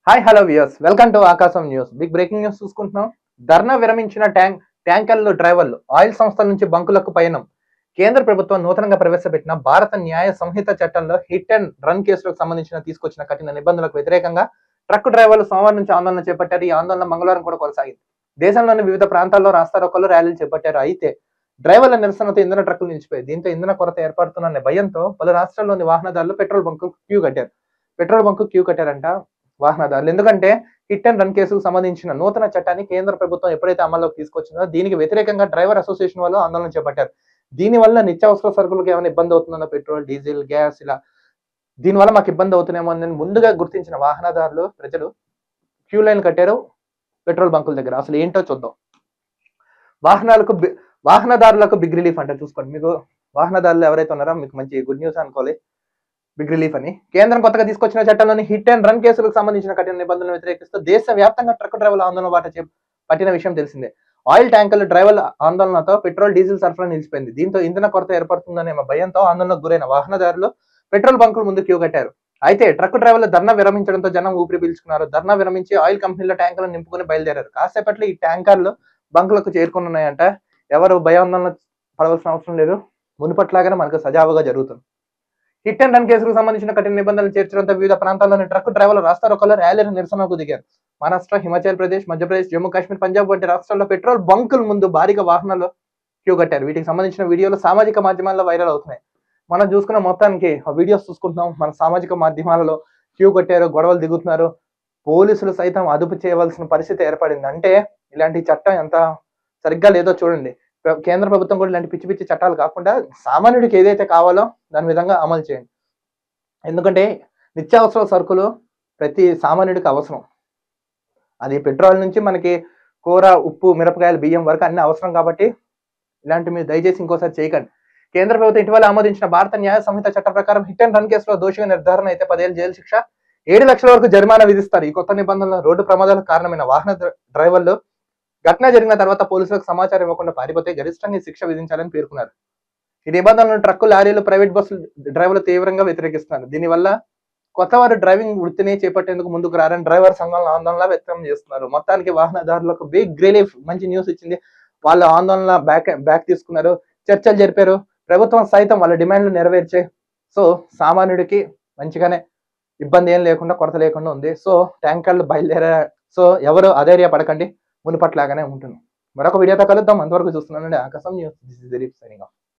Hi hello viewers, welcome to Aakasam news. Big breaking news చూసుకుంటున్నాం. ధర్నా విరమించిన ట్యాంకర్లు డ్రైవర్లు ఆయిల్ సంస్థల నుంచి బంకులకు పయనం. కేంద్ర ప్రభుత్వం నూతనంగా ప్రవేశపెట్టిన భారత న్యాయ సంహిత చట్టంలో హిట్ అండ్ రన్ కేసులకు సంబంధించిన తీసుకొచ్చిన కఠిన నిబంధనలకు వ్యతిరేకంగా ట్రక్ డ్రైవర్లు సోమవారం నుంచి ఆందోళన చేపట్టారు. ఈ ఆందోళన మంగళవారం కూడా కొనసాగింది. దేశంలోని వివిధ ప్రాంతాల్లో రాస్తారోకోలు ర్యాలీలు చేపట్టారు. అయితే డ్రైవర్ల నిరసనతో ఇంధన ట్రక్కులు నిలిచిపోయాయి. దీంతో ఇంధన కొరత ఏర్పడుతున్న భయంతో పలు రాష్ట్రాల్లోని వాహనదారులు పెట్రోల్ బంకు క్యూ కట్టారంట వాహనదారులు. ఎందుకంటే హిట్ అండ్ రన్ కేసుకు సంబంధించిన నూతన చట్టాన్ని కేంద్ర ప్రభుత్వం ఎప్పుడైతే అమల్లోకి తీసుకొచ్చిందో దీనికి వ్యతిరేకంగా డ్రైవర్ అసోసియేషన్ వాళ్ళు ఆందోళన చేపట్టారు. దీనివల్ల నిత్యావసర సరుకులకు ఏమైనా ఇబ్బంది అవుతుందో, పెట్రోల్, డీజిల్, గ్యాస్ ఇలా దీనివల్ల మాకు ఇబ్బంది అవుతున్నామో అని ముందుగా గుర్తించిన వాహనదారులు ప్రజలు క్యూ లైన్ కట్టారు పెట్రోల్ బంకుల దగ్గర. అసలు ఏంటో చూద్దాం. వాహనదారులకు బిగ్ రిలీఫ్ అంటే చూసుకోండి. మీకు వాహనదారులు ఎవరైతే ఉన్నారో మీకు మంచి గుడ్ న్యూస్ అనుకోవాలి. బిగ్ రిలీఫ్ అని కేంద్రం కొత్తగా తీసుకొచ్చిన చట్టంలోని హిట్ అండ్ రన్ కేసులకు సంబంధించిన కఠిన నిబంధనలు వ్యతిరేకిస్తూ దేశవ్యాప్తంగా ట్రక్ డ్రైవర్ల ఆందోళన పట్టిన విషయం తెలిసిందే. ఆయిల్ ట్యాంకర్లు డ్రైవర్ల ఆందోళనతో పెట్రోల్, డీజిల్ సరఫరా నిలిచిపోయింది. దీంతో ఇంధన కొరత ఏర్పడుతుందనే భయంతో ఆందోళనకు గురైన వాహనదారులు పెట్రోల్ బంకుల ముందు క్యూ కట్టారు. అయితే ట్రక్ డ్రైవర్లు ధర్నా విరమించడంతో జనం ఊపిరి పీల్చుకున్నారు. ధర్నా విరమించి ఆయిల్ కంపెనీల ట్యాంకర్లు నింపుకుని బయలుదేరారు. కాసేపట్లో ఈ ట్యాంకర్లు బంకులకు చేరుకున్నాయంట. ఎవరు భయాందోళన పడవలసిన అవసరం లేదు. మునుపట్లాగానే మనకు సజావుగా జరుగుతుంది. హిట్ అండ్ రన్ కేసులకు సంబంధించిన కఠిన నిబంధనలు చేర్చడంతో వివిధ ప్రాంతాల్లోని ట్రక్ డ్రైవర్లు రాస్తారోకోలో ర్యాలీల నిరసనకు దిగారు. మహారాష్ట్ర, హిమాచల్ ప్రదేశ్, మధ్యప్రదేశ్, జమ్మూ కాశ్మీర్, పంజాబ్ వంటి రాష్ట్రాల్లో పెట్రోల్ బంకుల ముందు భారీగా వాహనాలు క్యూ కట్టారు. వీటికి సంబంధించిన వీడియోలు సామాజిక మాధ్యమాల్లో వైరల్ అవుతున్నాయి. మనం చూసుకున్న మొత్తానికి ఆ వీడియోస్ చూసుకుంటున్నాం. మన సామాజిక మాధ్యమాలలో క్యూ కట్టారు, గొడవలు దిగుతున్నారు. పోలీసులు సైతం అదుపు చేయవలసిన పరిస్థితి ఏర్పడింది. అంటే ఇలాంటి చట్టం ఎంత సరిగ్గా లేదో చూడండి. కేంద్ర ప్రభుత్వం కూడా ఇలాంటి పిచ్చి పిచ్చి చట్టాలు కాకుండా సామాన్యుడికి ఏదైతే కావాలో దాని విధంగా అమలు చేయండి. ఎందుకంటే నిత్యావసర సరుకులు ప్రతి సామాన్యుడికి అవసరం. అది పెట్రోల్ నుంచి మనకి కూర, ఉప్పు, మిరపకాయలు, బియ్యం వరకు అన్ని అవసరం. కాబట్టి ఇలాంటి మీరు దయచేసి ఇంకోసారి చేయకండి. కేంద్ర ప్రభుత్వం ఇటీవల ఆమోదించిన భారత న్యాయ సంహిత చట్ట ప్రకారం హిట్ అండ్ రన్ కేసులో దోషిగా నిర్ధారణ అయితే 10 ఏళ్ల జైలు శిక్ష, 7 లక్షల వరకు జరిమానా విధిస్తారు. ఈ కొత్త నిబంధనలు రోడ్డు ప్రమాదాలకు కారణమైన వాహన డ్రైవర్లు ఘటన జరిగిన తర్వాత పోలీసులకు సమాచారం ఇవ్వకుండా పారిపోతే గరిష్టంగా శిక్ష విధించాలని పేర్కొన్నారు. ఈ నిబంధనలను ట్రక్కు, లారీలు, ప్రైవేట్ బస్సులు డ్రైవర్లు తీవ్రంగా వ్యతిరేకిస్తున్నారు. దీనివల్ల కొత్త వారు డ్రైవింగ్ వృత్తిని చేపట్టేందుకు ముందుకు రారని డ్రైవర్ సంఘాలను ఆందోళన వ్యక్తం చేస్తున్నారు. మొత్తానికి వాహనదారులకు బిగ్ రిలీఫ్, మంచి న్యూస్ ఇచ్చింది. వాళ్ళ ఆందోళన బ్యాక్ తీసుకున్నారు, చర్చలు జరిపారు. ప్రభుత్వం సైతం వాళ్ళ డిమాండ్లు నెరవేర్చే. సో సామాన్యుడికి మంచిగానే ఇబ్బంది ఏం లేకుండా, కొరత లేకుండా ఉంది. సో ట్యాంకర్లు బయలుదేరా. సో ఎవరు అధైర్య పడకండి, మునుపట్లాగానే ఉంటుంది. మరొక వీడియోతో కలుద్దాం. అంతవరకు చూస్తున్నానండి ఆకాశం news. This is Dilip signing off.